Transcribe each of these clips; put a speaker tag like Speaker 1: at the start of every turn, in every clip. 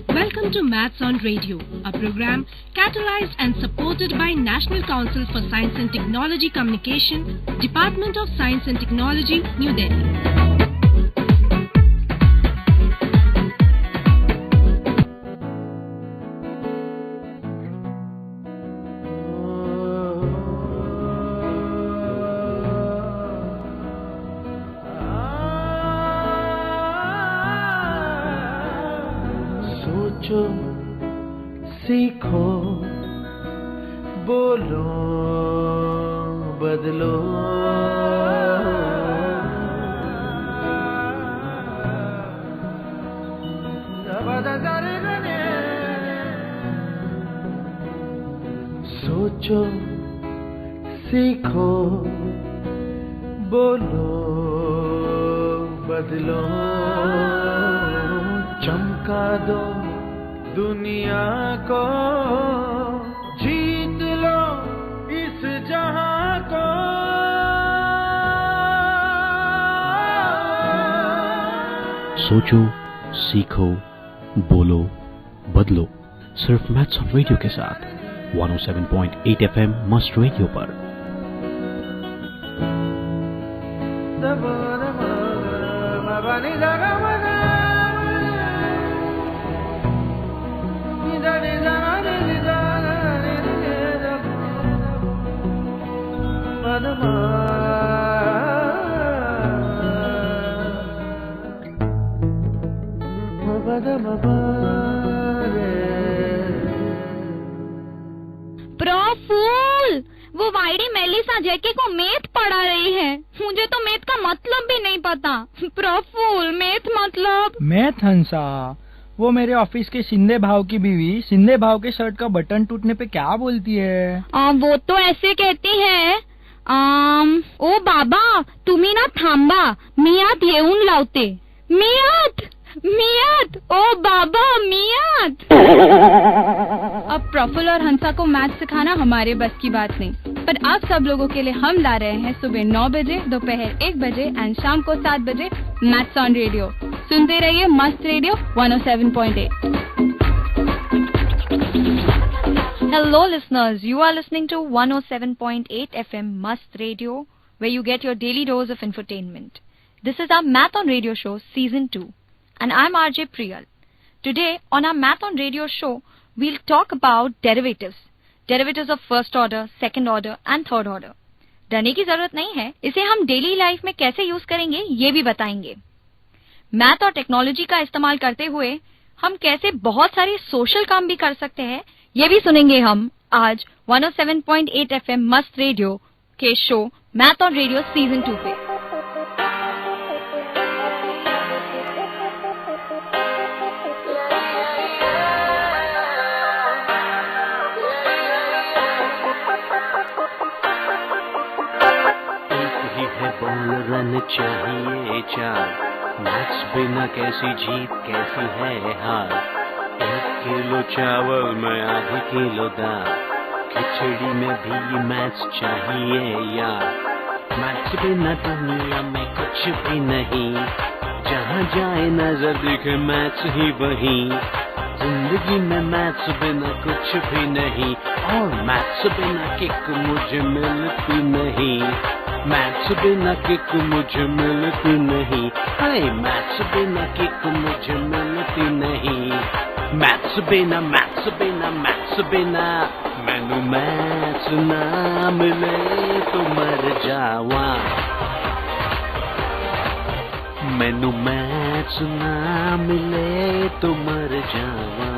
Speaker 1: Welcome to Maths on Radio, a program catalyzed and supported by National Council for Science and Technology Communication, Department of Science and Technology, New Delhi.
Speaker 2: सोचो, सीखो, बोलो, बदलो, सोचो, सीखो, बोलो, बदलो, चमका दो दुनिया को, जीत लो इस जहां को।
Speaker 3: सोचो, सीखो, बोलो, बदलो, सिर्फ मैथ्स ऑन रेडियो के साथ 107.8 FM मस्ट रेडियो पर।
Speaker 4: प्रफुल, वो वाइडी मेलिसा जेके को मैथ पढ़ा रही है। मुझे तो मैथ का मतलब भी नहीं पता। प्रफुल, मैथ मतलब?
Speaker 5: मैथ हंसा, वो मेरे ऑफिस के शिंदे भाव की बीवी शिंदे भाव के शर्ट का बटन टूटने पे क्या बोलती है?
Speaker 4: वो तो ऐसे कहती है, ओ बाबा तुम्ही ना थांबा, मी आत येऊन लावते। मियात, ओ बाबा मियात। अब प्रफुल और हंसा को मैथ सिखाना हमारे बस की बात नहीं, पर आप सब लोगों के लिए हम ला रहे हैं सुबह 9 बजे, दोपहर 1 बजे एंड शाम को 7 बजे मैथ्स ऑन रेडियो। सुनते रहिए मस्त radio 107.8। Hello listeners, you are listening to 107.8 FM Mast Radio, where you get your daily dose of infotainment. This is our Math on Radio show, Season 2. And I'm RJ Priyal. Today, on our Math on Radio show, we'll talk about derivatives. Derivatives of first order, second order and third order. डरने की जरूरत नहीं है, इसे हम daily life में कैसे use करेंगे ये भी बताएंगे। मैथ और टेक्नोलॉजी का इस्तेमाल करते हुए हम कैसे बहुत सारे सोशल काम भी कर सकते हैं, ये भी सुनेंगे हम आज 107.8 FM मस्त रेडियो के show math on radio season 2 पे।
Speaker 3: रन चाहिए चार, मैथ्स बिना कैसी जीत कैसी है हार। 1 किलो चावल में आधी किलो दाल, खिचड़ी में भी मैथ्स चाहिए यार। मैथ्स बिना दुनिया में कुछ भी नहीं, जहाँ जाए नजर दिखे मैथ्स ही वही। जिंदगी में मैथ्स बिना कुछ भी नहीं, और मैथ्स बिना किक मुझे मिलती नहीं। मैथ्स बिना किक मुझे मिलती नहीं, हाय मैथ्स बिना किक मुझे मिलती नहीं। मैथ्स बिना मैनू मैथ्स ना मिले तो मर जावा। मैनू मैथ्स ना मिले तो मर जावा।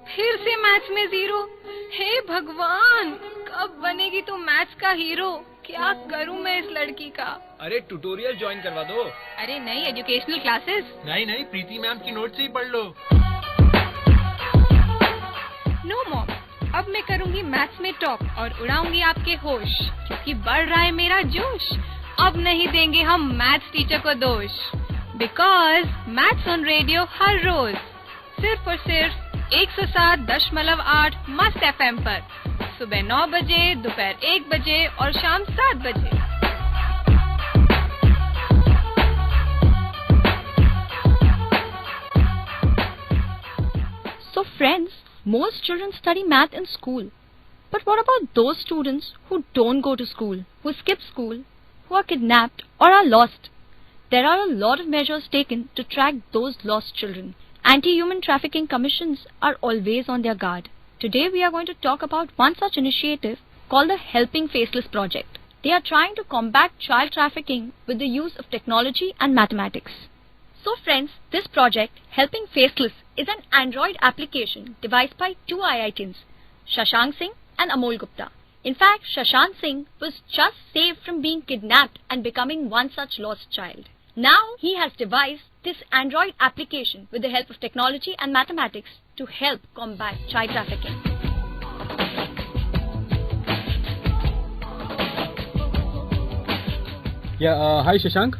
Speaker 4: फिर से मैथ्स में 0। हे भगवान, कब बनेगी तू मैथ्स का हीरो? क्या करूं मैं इस लड़की का?
Speaker 6: अरे ट्यूटोरियल ज्वाइन करवा दो।
Speaker 4: अरे नहीं, एजुकेशनल क्लासेस।
Speaker 6: नहीं, प्रीति मैम की नोट से ही पढ़ लो।
Speaker 4: नो मॉम, अब मैं करूंगी मैथ्स में टॉप और उड़ाऊंगी आपके होश, क्योंकि बढ़ रहा है मेरा जोश। अब नहीं देंगे हम मैथ्स टीचर को दोष, बिकॉज मैथ्स ऑन रेडियो हर रोज सिर्फ और सिर्फ 107.8 मस्त FM पर सुबह 9 बजे, दोपहर 1 बजे और शाम 7 बजे। So friends, most children study math in school. But what about those students who don't go to school, who skip school, who are kidnapped or are lost? There are a lot of measures taken to track those lost children. Anti-human trafficking commissions are always on their guard. Today we are going to talk about one such initiative called the Helping Faceless Project. They are trying to combat child trafficking with the use of technology and mathematics. So friends, this project, Helping Faceless, is an Android application devised by two IITians, Shashank Singh and Amol Gupta. In fact, Shashank Singh was just saved from being kidnapped and becoming one such lost child. Now he has devised this Android application with the help of technology and mathematics to help combat child trafficking.
Speaker 7: Hi Shashank.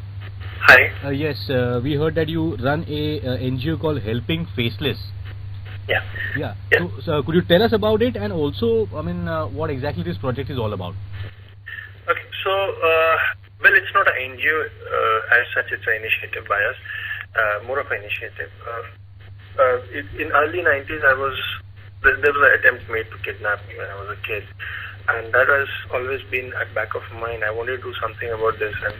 Speaker 8: Hi.
Speaker 7: Yes, we heard that you run a NGO called Helping Faceless.
Speaker 8: Yeah.
Speaker 7: Yeah. So could you tell us about it, and also, what exactly this project is all about?
Speaker 8: Okay. So, well, it's not an NGO as such. It's an initiative by us, more of an initiative. In early 90s, there was an attempt made to kidnap me when I was a kid, and that has always been at back of my mind. I wanted to do something about this, and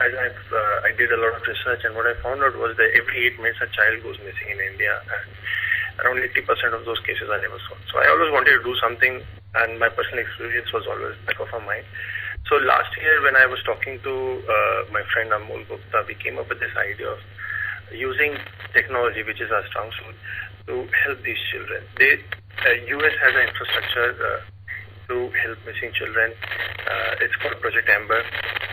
Speaker 8: I did a lot of research, and what I found out was that every 8 minutes a child goes missing in India, and around 80% of those cases are never solved. So I always wanted to do something, and my personal experience was always back of my mind. So last year, when I was talking to my friend Amol Gupta, we came up with this idea of using technology, which is our strong suit, to help these children. US has an infrastructure to help missing children. It's called Project Amber.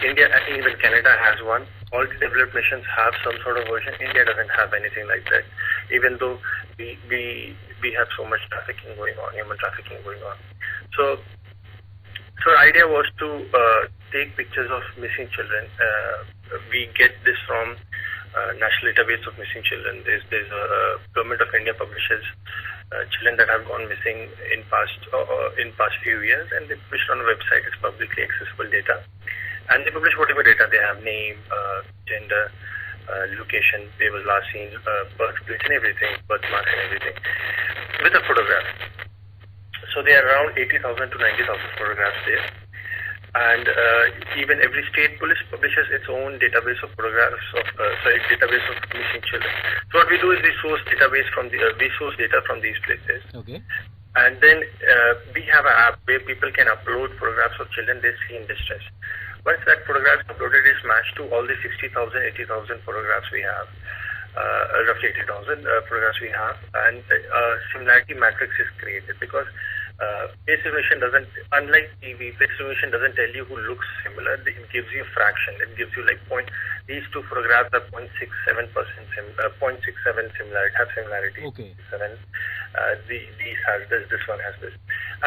Speaker 8: India, I think even Canada has one. All the developed nations have some sort of version. India doesn't have anything like that, even though we have so much trafficking going on, human trafficking going on. So the idea was to take pictures of missing children. We get this from National Database of Missing Children. There's a Government of India publishes children that have gone missing in past few years, and they publish it on a website. It's publicly accessible data, and they publish whatever data they have: name, gender, location, where was last seen, birthplace, and everything, birthmark and everything, with a photograph. So there are around 80,000 to 90,000 photographs there. And even every state police publishes its own database of photographs of database of missing children. So what we do is we source data from these places.
Speaker 7: Okay.
Speaker 8: And then we have an app where people can upload photographs of children they see in distress. Once that photograph is uploaded, it's matched to all the 60,000, 80,000 photographs we have. Roughly 80,000 photographs we have, and similarity matrix is created, because face recognition doesn't, unlike TV, face recognition doesn't tell you who looks similar. It gives you a fraction. It gives you like these two photographs are 0.67% 0.67 similarity, have similarity.
Speaker 7: Okay.
Speaker 8: These has this, this one has this,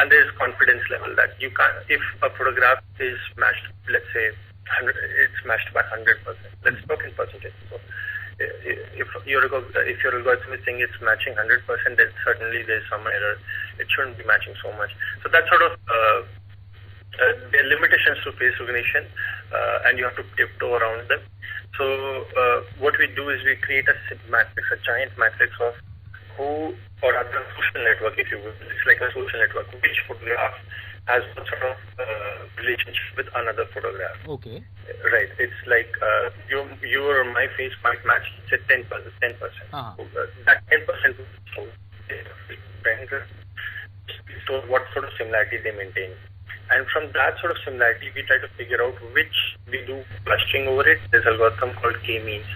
Speaker 8: and there is confidence level that you can't. If a photograph is matched, let's say 100, it's matched by 100%. Let's talk in percentage. So, if your algorithm is saying it's matching 100%, then certainly there's some error. It shouldn't be matching so much. So that sort of there are limitations to face recognition, and you have to tiptoe around them. So what we do is we create a matrix, a giant matrix of who, or rather a social network, if you will. It's like a social network. Which photograph has what sort of relationship with another photograph?
Speaker 7: Okay.
Speaker 8: Right. It's like your or my face might match, say 10%. 10%. That 10% so what sort of similarity they maintain. And from that sort of similarity, we try to figure out which we do clustering over it. There's an algorithm called K-means.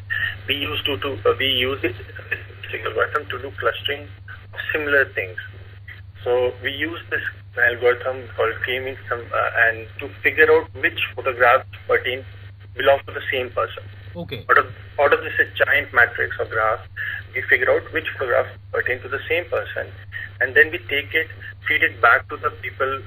Speaker 8: We use this algorithm to do clustering of similar things. So we use this algorithm called K-means and to figure out which photographs belong to the same person.
Speaker 7: Okay.
Speaker 8: Out of this giant matrix or graph, we figure out which photographs pertain to the same person, and then we take it, feed it back to the people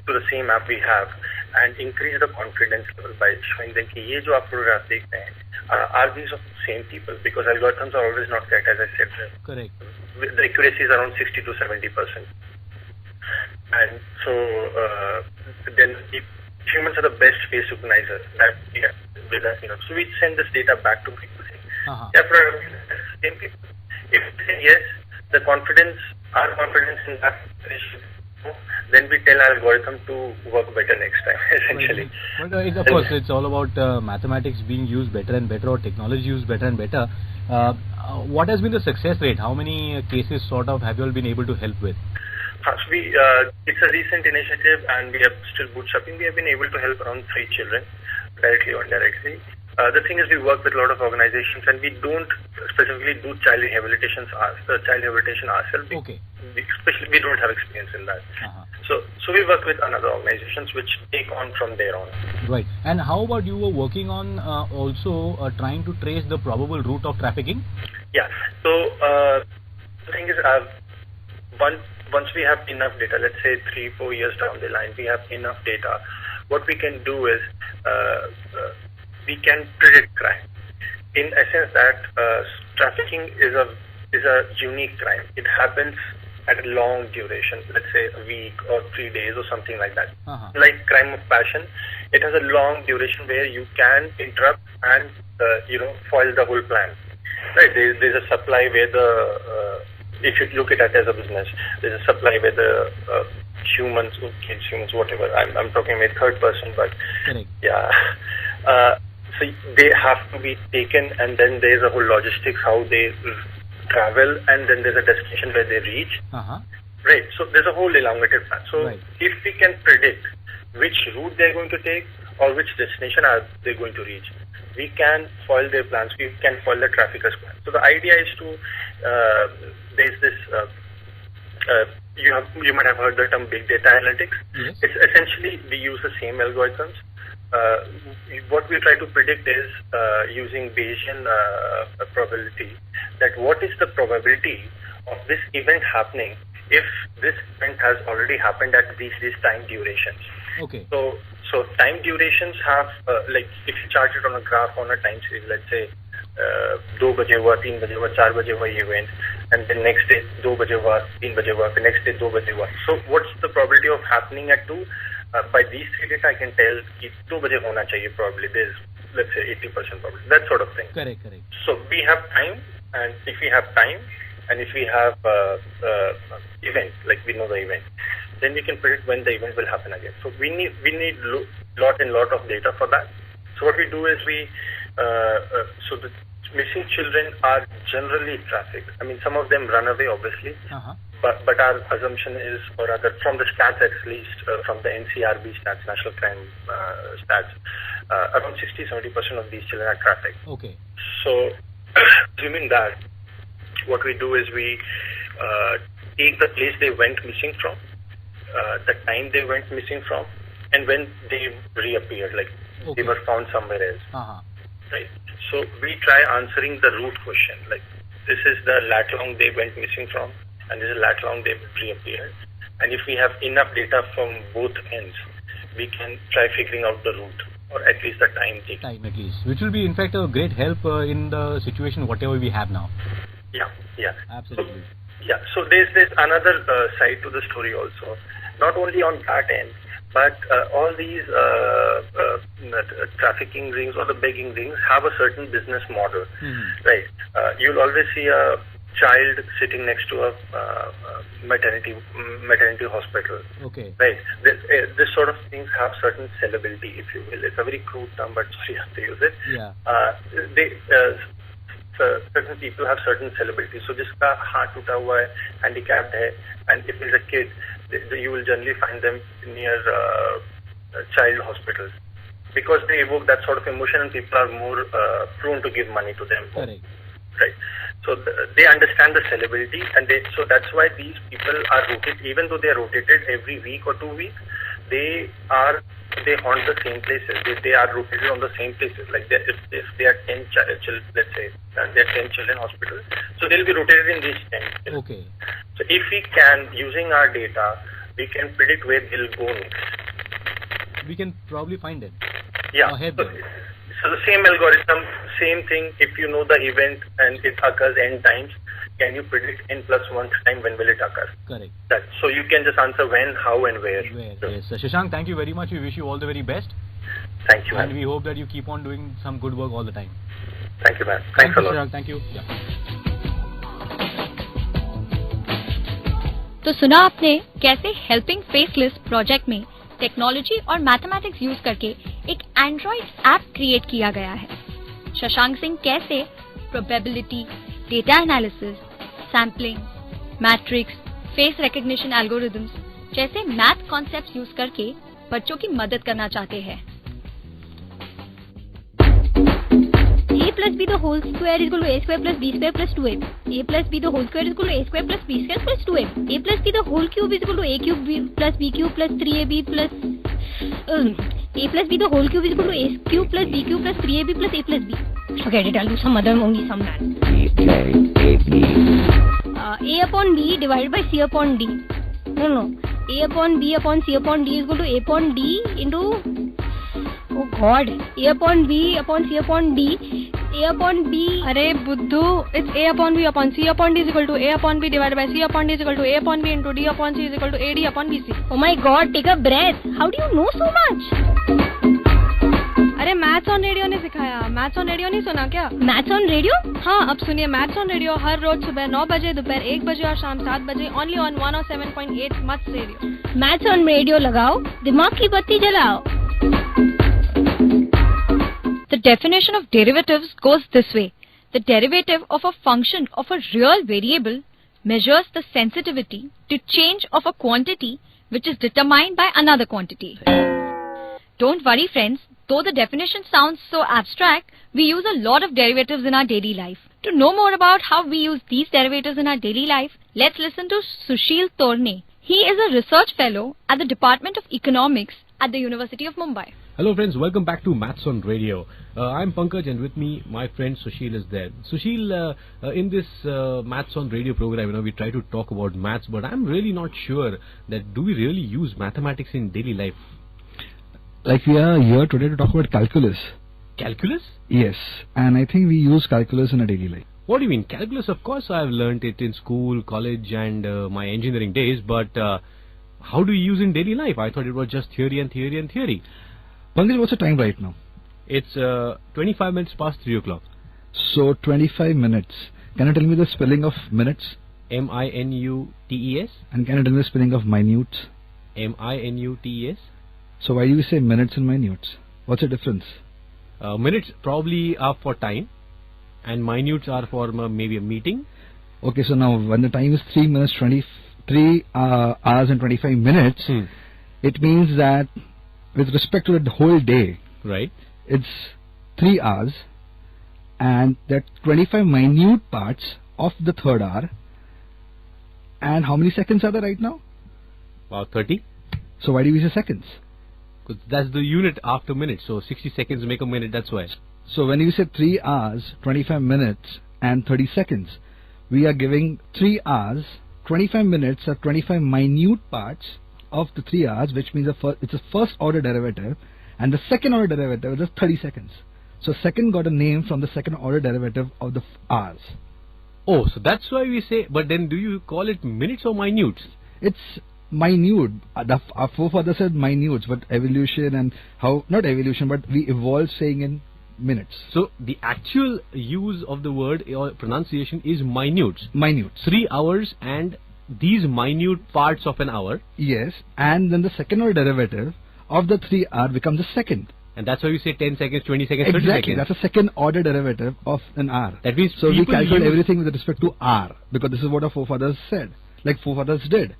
Speaker 8: to the same app we have, and increase the confidence level by showing them कि ये जो आप photograph देख रहे हैं are these of the same people? Because algorithms are always not correct, as I said.
Speaker 7: Correct.
Speaker 8: The accuracy is around 60 to 70%. And so then if humans are the best face recognizers. So we send this data back to people saying, same people. If they say yes, our confidence in that is, then we tell our algorithm to work better next time, essentially.
Speaker 7: But of course, it's all about mathematics being used better and better, or technology used better and better. What has been the success rate? How many cases sort of have you all been able to help with?
Speaker 8: It's a recent initiative, and we are still bootstrapping. We have been able to help around 3 children, directly or indirectly. The thing is, we work with a lot of organizations, and we don't specifically do child rehabilitation ourselves.
Speaker 7: Okay.
Speaker 8: Especially, we don't have experience in that. So we work with another organizations which take on from there on.
Speaker 7: Right. And how about you were working on also trying to trace the probable route of trafficking?
Speaker 8: Yeah. So the thing is, once we have enough data, let's say 3-4 years down the line, we have enough data. What we can do is we can predict crime. In essence, that trafficking is a unique crime. It happens at a long duration, let's say a week or 3 days or something like that. Like crime of passion, it has a long duration where you can interrupt and foil the whole plan. Right? There's a supply where if you look at it as a business, there's a supply where the humans, whatever. I'm talking about third person, but
Speaker 7: correct.
Speaker 8: Yeah. So they have to be taken, and then there's a whole logistics how they travel, and then there's a destination where they reach. Right. So there's a whole elongated plan. So if we can predict which route they're going to take or which destination are they going to reach, we can foil their plans. We can foil the traffickers' plans. So the idea is to there's this. You might have heard the term big data analytics.
Speaker 7: Yes.
Speaker 8: It's essentially we use the same algorithms. What we try to predict is using Bayesian probability, that what is the probability of this event happening if this event has already happened at these time durations.
Speaker 7: Okay.
Speaker 8: So time durations have like if you chart it on a graph on a time series, let's say 2 बजे हुआ, 3 बजे हुआ, 4 बजे हुआ event, and then next day 2 बजे हुआ, 3 बजे हुआ, next day 2 बजे हुआ. So what's the probability of happening at 2? By these 3 data, I can tell कि 2 बजे होना चाहिए probably. There's, let's say, 80% probability. That sort of thing.
Speaker 7: Correct.
Speaker 8: So we have time, and if we have time, and if we have event, like we know the event, then we can predict when the event will happen again. So we need lot of data for that. So what we do is so the missing children are generally trafficked. I mean, some of them run away, obviously. But our assumption is, or rather from the stats at least, from the NCRB stats, National Crime Stats, around 60-70% of these children are trafficked.
Speaker 7: Okay.
Speaker 8: So, assuming that, what we do is we take the place they went missing from, the time they went missing from, and when they reappeared, like they were found somewhere else. Right. So we try answering the root question, like this is the lat long they went missing from, and this is lat long they reappeared. And if we have enough data from both ends, we can try figuring out the route, or at least the time taken.
Speaker 7: Time at least, which will be in fact a great help in the situation whatever we have now.
Speaker 8: Yeah.
Speaker 7: Absolutely.
Speaker 8: So there's another side to the story also. Not only on that end, but all these trafficking rings or the begging rings have a certain business model, right? You'll always see a child sitting next to a maternity hospital.
Speaker 7: Okay.
Speaker 8: Right. This sort of things have certain sellability, if you will. It's a very crude term, but sorry, I have to use it.
Speaker 7: Yeah.
Speaker 8: Certain people have certain sellability. So जिसका हाथ टूटा हुआ है, handicapped है, and if it's a kid, you will generally find them near child hospitals because they evoke that sort of emotion, and people are more prone to give money to them.
Speaker 7: Correct.
Speaker 8: Right. So they understand the sellability, and so that's why these people are rotated. Even though they are rotated every week or 2 weeks, they haunt the same places. They are rotated on the same places. Like if they are 10 children, let's say there are 10 children hospitals, so they'll be rotated in these 10.
Speaker 7: Okay.
Speaker 8: So if we can, using our data, we can predict where they'll go next.
Speaker 7: We can probably find them.
Speaker 8: Yeah. So the same algorithm, same thing. If you know the event and it occurs n times, can you predict n plus 1th time when will it occur?
Speaker 7: Correct.
Speaker 8: That. So you can just answer when, how, and where.
Speaker 7: Yes. Shashank, thank you very much. We wish you all the very best.
Speaker 8: Thank you,
Speaker 7: And
Speaker 8: man.
Speaker 7: we hope that you keep on doing some good work all the time.
Speaker 8: Thank you, man. Thanks a lot.
Speaker 7: Shashank. Thank you. Yeah.
Speaker 4: तो सुना आपने कैसे helping faceless project में technology और mathematics use करके एक Android app create किया गया है। शशांक सिंह कैसे probability, data analysis, sampling, matrix, face recognition algorithms जैसे मैथ कॉन्सेप्ट्स यूज करके बच्चों की मदद करना चाहते हैं।
Speaker 9: a plus b the whole square is equal to a square plus b square plus 2ab. a plus b the whole square is equal to a square plus b square plus 2ab. a plus b the whole cube is equal to a cube plus b cube plus 3ab plus a plus b the whole cube is equal to a cube plus b cube plus 3ab plus a plus b. Forget it, I'll do some other only some math. A upon b divided by c upon d. No. A upon b upon c upon d is equal to a upon d into, oh god, a upon b upon c upon d. A upon b.
Speaker 1: Arey Buddhu, it's a upon b upon c upon d is equal to a upon b divided by c upon d is equal to a upon b into d upon c is equal to ad upon bc.
Speaker 9: Oh my god, take a breath. How do you know so much?
Speaker 1: अरे maths on radio ने सिखाया। Maths on radio नहीं सुना क्या?
Speaker 9: Maths on radio?
Speaker 1: हाँ, अब सुनिए maths on radio हर रोज सुबह 9 बजे, दोपहर 1 बजे और शाम 7 बजे ओनली ऑन 107.8 मस्त रेडियो।
Speaker 9: मैथ्स ऑन रेडियो लगाओ, दिमाग की बत्ती जलाओ।
Speaker 4: The definition of derivatives goes this way. The derivative of a function of a real variable measures the sensitivity to change of a quantity which is determined by another quantity. Don't worry friends, though the definition sounds so abstract, we use a lot of derivatives in our daily life. To know more about how we use these derivatives in our daily life, let's listen to Sushil Torne. He is a research fellow at the Department of Economics at the University of Mumbai.
Speaker 10: Hello friends, welcome back to Maths on Radio. I'm Pankaj and with me my friend Sushil is there. Sushil, in this Maths on Radio program, we try to talk about maths, but I'm really not sure that do we really use mathematics in daily life?
Speaker 11: Like we are here today to talk about calculus.
Speaker 10: Calculus?
Speaker 11: Yes, and I think we use calculus in our daily life.
Speaker 10: What do you mean? Calculus, of course I've learnt it in school, college and my engineering days, but how do you use it in daily life? I thought it was just theory and theory and theory.
Speaker 11: Pankaj, what's the time right now?
Speaker 10: It's 25 minutes past 3 o'clock.
Speaker 11: So 25 minutes. Can you tell me the spelling of minutes?
Speaker 10: M-I-N-U-T-E-S.
Speaker 11: And can you tell me the spelling of minutes?
Speaker 10: M-I-N-U-T-E-S.
Speaker 11: So why do we say minutes and minutes? What's the difference?
Speaker 10: Minutes probably are for time and minutes are for maybe a meeting.
Speaker 11: Okay, so now when the time is 3 minutes, 23 hours and 25 minutes, it means that with respect to the whole day,
Speaker 10: right,
Speaker 11: it's 3 hours and that 25 minute parts of the third hour. And how many seconds are there right now?
Speaker 10: About 30.
Speaker 11: So why do we say seconds?
Speaker 10: Because that's the unit after minute, so 60 seconds make a minute, that's why.
Speaker 11: So when you say 3 hours, 25 minutes and 30 seconds, we are giving 3 hours, 25 minutes are 25 minute parts of the 3 hours, which means it's a first order derivative, and the second order derivative is 30 seconds. So second got a name from the second order derivative of the hours.
Speaker 10: Oh, so that's why we say, but then do you call it minutes or minutes?
Speaker 11: It's minute. Our forefathers said minutes, but evolution and how, not evolution, but we evolved saying in minutes.
Speaker 10: So the actual use of the word or pronunciation is minutes.
Speaker 11: Minutes.
Speaker 10: 3 hours and these minute parts of an hour.
Speaker 11: Yes, and then the second order derivative of the 3 hour becomes the second.
Speaker 10: And that's why we say 10 seconds, 20 seconds, 30
Speaker 11: exactly,
Speaker 10: seconds.
Speaker 11: That's a second order derivative of an hour.
Speaker 10: That means
Speaker 11: so we calculate everything with respect to hour, because this is what our forefathers said, like forefathers did.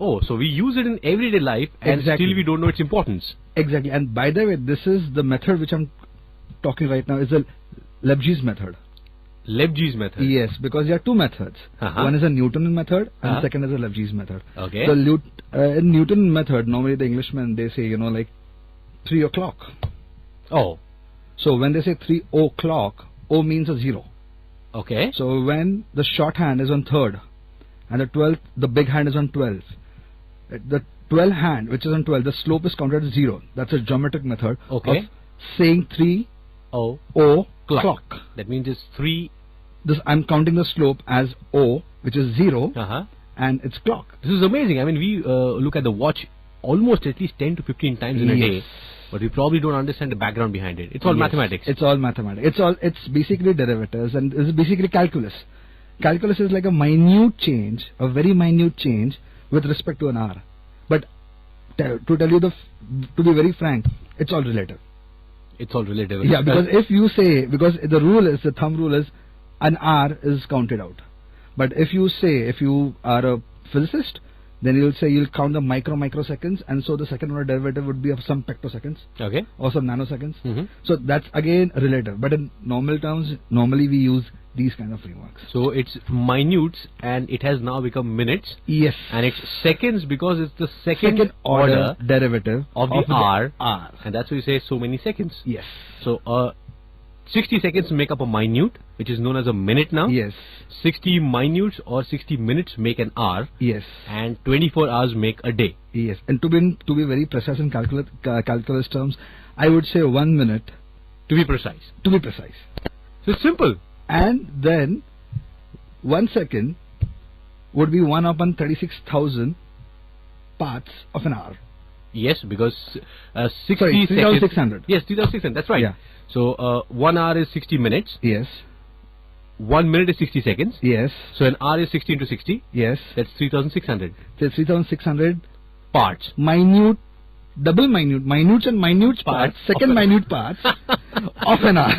Speaker 10: Oh, so we use it in everyday life and
Speaker 11: exactly.
Speaker 10: Still we don't know its importance.
Speaker 11: Exactly, and by the way, this is the method which I'm talking right now is the Lebesgue method.
Speaker 10: Lebesgue method?
Speaker 11: Yes, because there are two methods. One is a Newton method and the second is a Lebesgue method.
Speaker 10: Okay.
Speaker 11: So in Newton method, normally the Englishmen, they say, like 3 o'clock.
Speaker 10: Oh.
Speaker 11: So when they say 3 o'clock, O means a 0.
Speaker 10: Okay.
Speaker 11: So when the shorthand is on third and the big hand is on 12, the 12 hand which is on 12, the slope is counted as 0. That's a geometric method of saying 3 O
Speaker 10: clock.
Speaker 11: clock.
Speaker 10: That means it's 3.
Speaker 11: This I'm counting the slope as O, which is 0, and it's clock.
Speaker 10: This is amazing. I mean, we look at the watch almost at least 10 to 15 times in a day, but we probably don't understand the background behind it. It's all mathematics.
Speaker 11: It's all mathematics. It's basically derivatives, and it's basically calculus. Calculus is like a minute change, a very minute change with respect to an hour. But to tell you to be very frank, it's all relative.
Speaker 10: It's all relative.
Speaker 11: Yeah, because if you say, because the thumb rule is an hour is counted out. But if you are a physicist, then you'll say you'll count the microseconds, and so the second order derivative would be of some pectoseconds, or some nanoseconds. So that's again relative. But in normal terms, normally we use these kind of frameworks.
Speaker 10: So it's minutes, and it has now become minutes.
Speaker 11: Yes.
Speaker 10: And it's seconds because it's the second order
Speaker 11: derivative
Speaker 10: of the hour. And that's why you say so many seconds.
Speaker 11: Yes.
Speaker 10: So 60 seconds make up a minute, which is known as a minute now.
Speaker 11: Yes.
Speaker 10: 60 minutes or 60 minutes make an hour.
Speaker 11: Yes.
Speaker 10: And 24 hours make a day.
Speaker 11: Yes. And to be very precise in calculus terms, I would say 1 minute.
Speaker 10: To be precise.
Speaker 11: To be precise.
Speaker 10: So it's simple.
Speaker 11: And then 1 second would be 1 upon 36,000 parts of an hour.
Speaker 10: Yes, because 60
Speaker 11: Sorry, 3,600.
Speaker 10: Yes, 3,600. That's right.
Speaker 11: Yeah.
Speaker 10: So 1 hour is 60 minutes.
Speaker 11: Yes.
Speaker 10: 1 minute is 60 seconds.
Speaker 11: Yes.
Speaker 10: So an hour is 60 into 60.
Speaker 11: Yes.
Speaker 10: That's 3,600.
Speaker 11: So 3,600
Speaker 10: parts.
Speaker 11: Minute, double minute, minutes and minute parts, second minute parts of an hour.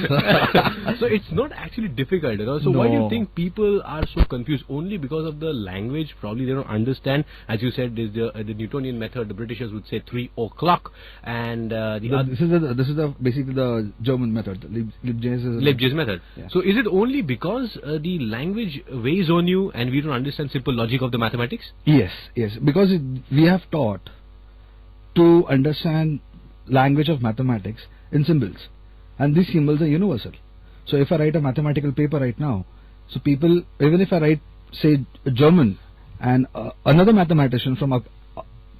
Speaker 10: So it's not actually difficult, you know. So why do you think people are so confused? Only because of the language. Probably they don't understand. As you said, there's the Newtonian method. The Britishers would say 3 o'clock, and
Speaker 11: this is basically the German method,
Speaker 10: Leibniz method.
Speaker 11: Yeah.
Speaker 10: So is it only because the language weighs on you, and we don't understand simple logic of the mathematics?
Speaker 11: Yes, because we have taught to understand language of mathematics in symbols, and these symbols are universal. So if I write a mathematical paper right now, so people, even if I write say German, and another mathematician from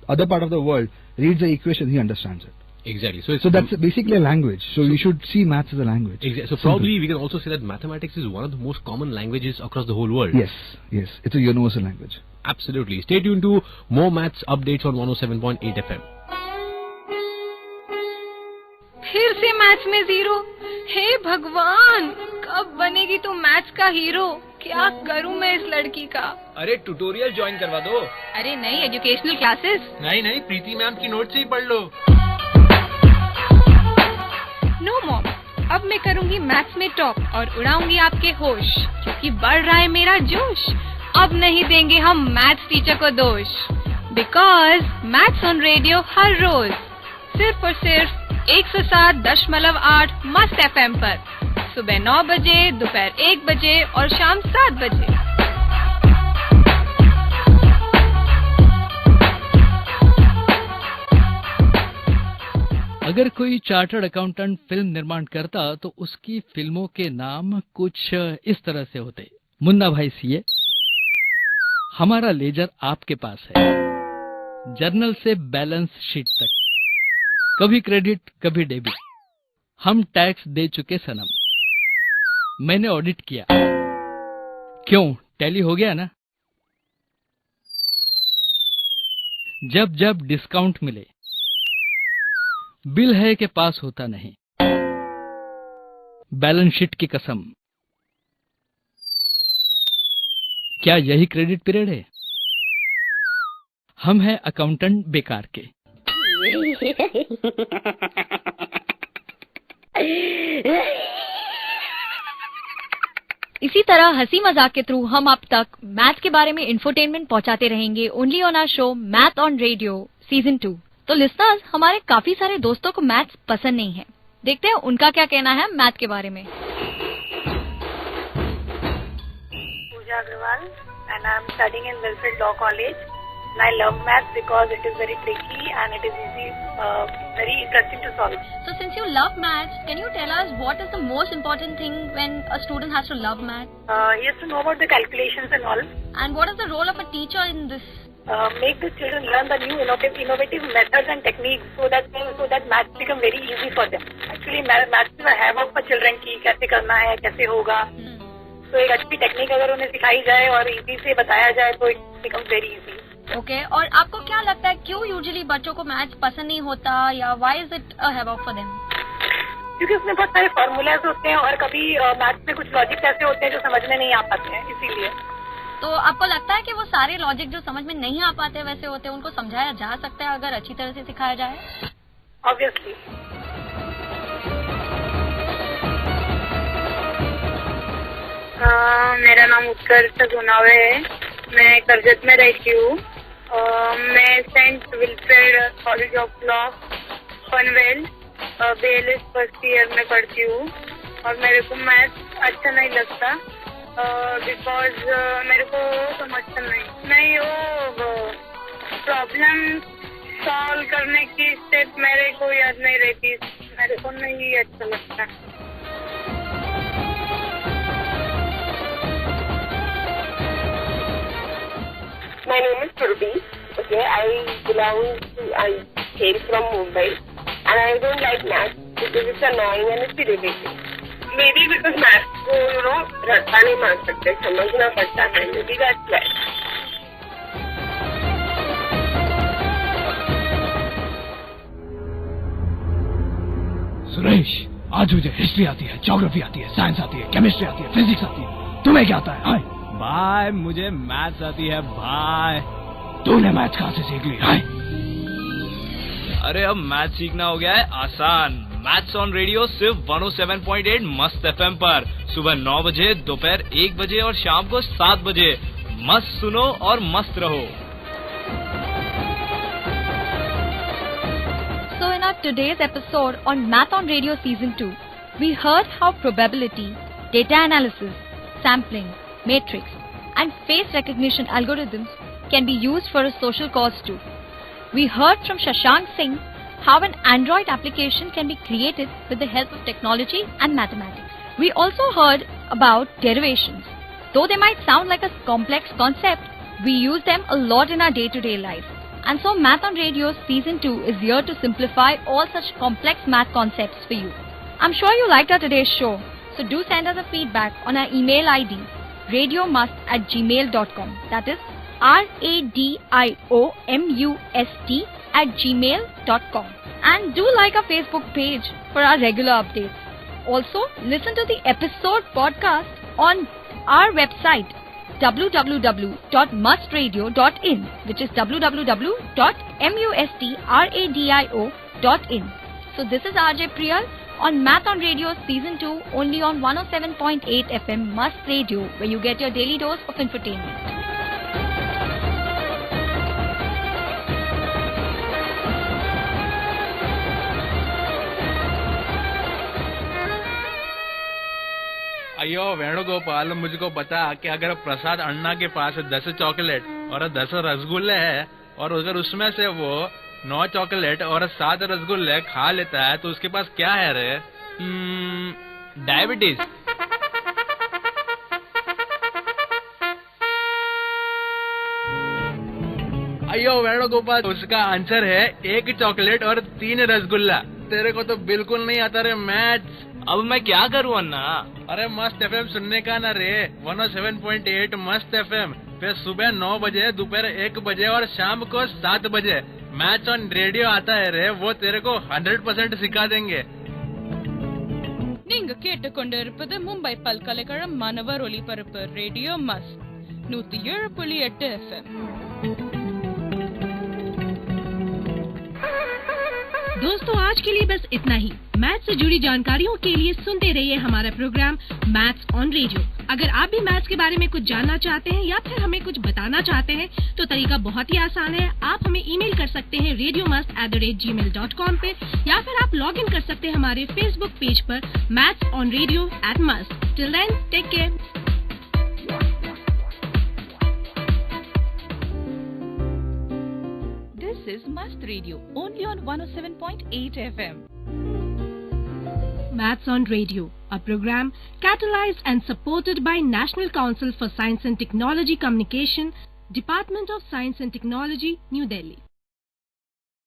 Speaker 11: other part of the world reads the equation, he understands it.
Speaker 10: Exactly.
Speaker 11: So that's basically a language. So we should see maths as a language.
Speaker 10: Exactly. So probably we can also say that mathematics is one of the most common languages across the whole world.
Speaker 11: Yes, it's a universal language.
Speaker 10: Absolutely. Stay tuned to more maths updates on 107.8 FM.
Speaker 1: फिर से maths में 0। हे भगवान, कब बनेगी तू maths का hero? क्या करूं मैं इस लड़की का?
Speaker 6: अरे ट्यूटोरियल ज्वाइन करवा दो।
Speaker 1: अरे नहीं, एजुकेशनल क्लासेस।
Speaker 6: नहीं, प्रीति मैम की नोट से ही पढ़ लो।
Speaker 1: नो मॉम, अब मैं करूंगी मैथ्स में टॉप और उड़ाऊंगी आपके होश, क्योंकि बढ़ रहा है मेरा जोश। अब नहीं देंगे हम मैथ्स टीचर को दोष, बिकॉज मैथ्स ऑन रेडियो हर रोज सिर्फ और सिर्फ 107.8 मस्त FM पर, सुबह 9 बजे, दोपहर 1 बजे और शाम 7 बजे।
Speaker 12: अगर कोई चार्टर्ड अकाउंटेंट फिल्म निर्माण करता तो उसकी फिल्मों के नाम कुछ इस तरह से होते। मुन्ना भाई सीए, हमारा लेजर आपके पास है, जर्नल से बैलेंस शीट तक, कभी क्रेडिट कभी डेबिट, हम टैक्स दे चुके सनम, मैंने ऑडिट किया, क्यों टैली हो गया ना। जब जब डिस्काउंट मिले, बिल है के पास होता नहीं, बैलेंस शीट की कसम, क्या यही क्रेडिट पीरियड है? हम हैं अकाउंटेंट बेकार के।
Speaker 4: इसी तरह हंसी मजाक के थ्रू हम अब तक मैथ के बारे में इंफोटेनमेंट पहुंचाते रहेंगे only on our show math on radio season 2। तो लिसनर्स, हमारे काफी सारे दोस्तों को मैथ्स पसंद नहीं है। देखते हैं उनका क्या कहना है मैथ के बारे में।
Speaker 13: पूजा Agarwal and I am studying in Wilfred Law College. And I love maths because it is very tricky and it is easy, very interesting to solve.
Speaker 4: So since you love maths, can you tell us what is the most important thing when a student has to love maths?
Speaker 13: He has to know about the calculations and all.
Speaker 4: And what is the role of a teacher in this?
Speaker 13: make the children learn the new innovative methods and techniques so that maths become very easy for them. Actually, maths is a havoc for children की कैसे करना है, कैसे होगा. तो एक अच्छी technique अगर उन्हें सिखाई जाए और इजी से बताया जाए तो it becomes very easy.
Speaker 4: Okay, और आपको क्या लगता है क्यों यूजुअली बच्चों को मैथ्स पसंद नहीं होता, या why is it a havoc for them?
Speaker 13: क्योंकि उसमें बहुत सारे फॉर्मूलाज होते हैं और कभी मैथ्स में कुछ लॉजिक ऐसे होते हैं जो समझ में नहीं आ पाते हैं, इसीलिए.
Speaker 4: तो आपको लगता है कि वो सारे लॉजिक जो समझ में नहीं आ पाते वैसे होते हैं, उनको समझाया जा सकता है अगर अच्छी तरह से सिखाया जाए?
Speaker 13: ऑब्वियसली.
Speaker 14: मेरा नाम उत्कर्ष गुनावे है. मैं करजत में रहती हूँ. मैं Saint Wilfred college of law Panvel BLS first year में पढ़ती हूँ. और मेरे को मैथ्स अच्छा नहीं लगता बिकॉज मेरे को समझता नहीं वो प्रॉब्लम सॉल्व करने की स्टेप मेरे को याद नहीं रहती. मेरे को नहीं अच्छा लगता.
Speaker 15: My name is Surbhi. Okay, I came from Mumbai, and I don't like maths because it's annoying and it's irritating. Maybe because maths को रट्टा नहीं मार सकते, समझना पड़ता है. Maybe that's why.
Speaker 16: सुरेश, आज मुझे हिस्ट्री आती है, ज्योग्राफी आती है, साइंस आती है, केमिस्ट्री आती है, फिजिक्स आती है. तुम्हें क्या आता है? हाय
Speaker 5: भाई, मुझे मैथ्स आती है भाई.
Speaker 16: तूने मैथ्स कहाँ से सीख ली? हाय.
Speaker 6: अरे अब मैथ्स सीखना हो गया है आसान. मैथ्स ऑन रेडियो सिर्फ 107.8 मस्त FM पर सुबह 9 बजे, दोपहर 1 बजे और शाम को 7 बजे. मस्त सुनो और मस्त रहो.
Speaker 4: So in our today's episode on Math on Radio Season 2, we heard how probability, data analysis, sampling, matrix and face recognition algorithms can be used for a social cause too. We heard from Shashank Singh how an Android application can be created with the help of technology and mathematics. We also heard about derivations. Though they might sound like a complex concept, we use them a lot in our day-to-day life. And so Math on Radio Season 2 is here to simplify all such complex math concepts for you. I'm sure you liked our today's show, so do send us a feedback on our email ID radiomust@gmail.com. That is radiomust@gmail.com. And do like our Facebook page for our regular updates. Also, listen to the episode podcast on our website www.mustradio.in, which is www.mustradio.in. So this is RJ Priyal on Math on Radio Season 2, only on 107.8 FM Must Radio, where you get your daily dose of infotainment.
Speaker 6: अयो वेणुगोपाल, मुझको बता कि अगर प्रसाद अन्ना के पास 10 chocolate और 10 रसगुल्ले है और अगर उसमें से वो 9 चॉकलेट और 7 रसगुल्ले खा लेता है तो उसके पास क्या है रे? डायबिटीज. अयो वेणुगोपाल, उसका आंसर है 1 चॉकलेट और 3 रसगुल्ला. तेरे को तो बिल्कुल नहीं आता रे मैथ्स. अब मैं क्या करूँ अन्ना? अरे मस्त FM सुनने का ना रे. 107.8 मस्त FM पे सुबह 9 बजे, दोपहर 1 बजे और शाम को 7 बजे मैथ्स ऑन रेडियो आता है रे. वो तेरे को 100% सिखा देंगे.
Speaker 17: நீங்க கேட்டுக்கொண்டிருப்பது மும்பை பல்கலைக்கழகம் மாணவர் ஒலிபரப்பு ரேடியோ மஸ்ட் 107.8 FM.
Speaker 1: दोस्तों, आज के लिए बस इतना ही. मैथ्स से जुड़ी जानकारियों के लिए सुनते रहिए हमारा प्रोग्राम मैथ्स ऑन रेडियो. अगर आप भी मैथ्स के बारे में कुछ जानना चाहते हैं या फिर हमें कुछ बताना चाहते हैं तो तरीका बहुत ही आसान है. आप हमें ईमेल कर सकते हैं radiomust@gmail.com पे, या फिर आप लॉग इन कर सकते हैं हमारे फेसबुक पेज पर mathsonradio@must. Till then, take care.
Speaker 17: This is Must Radio, only on 107.8 FM.
Speaker 1: Maths on Radio, a program catalyzed and supported by National Council for Science and Technology Communication, Department of Science and Technology, New Delhi.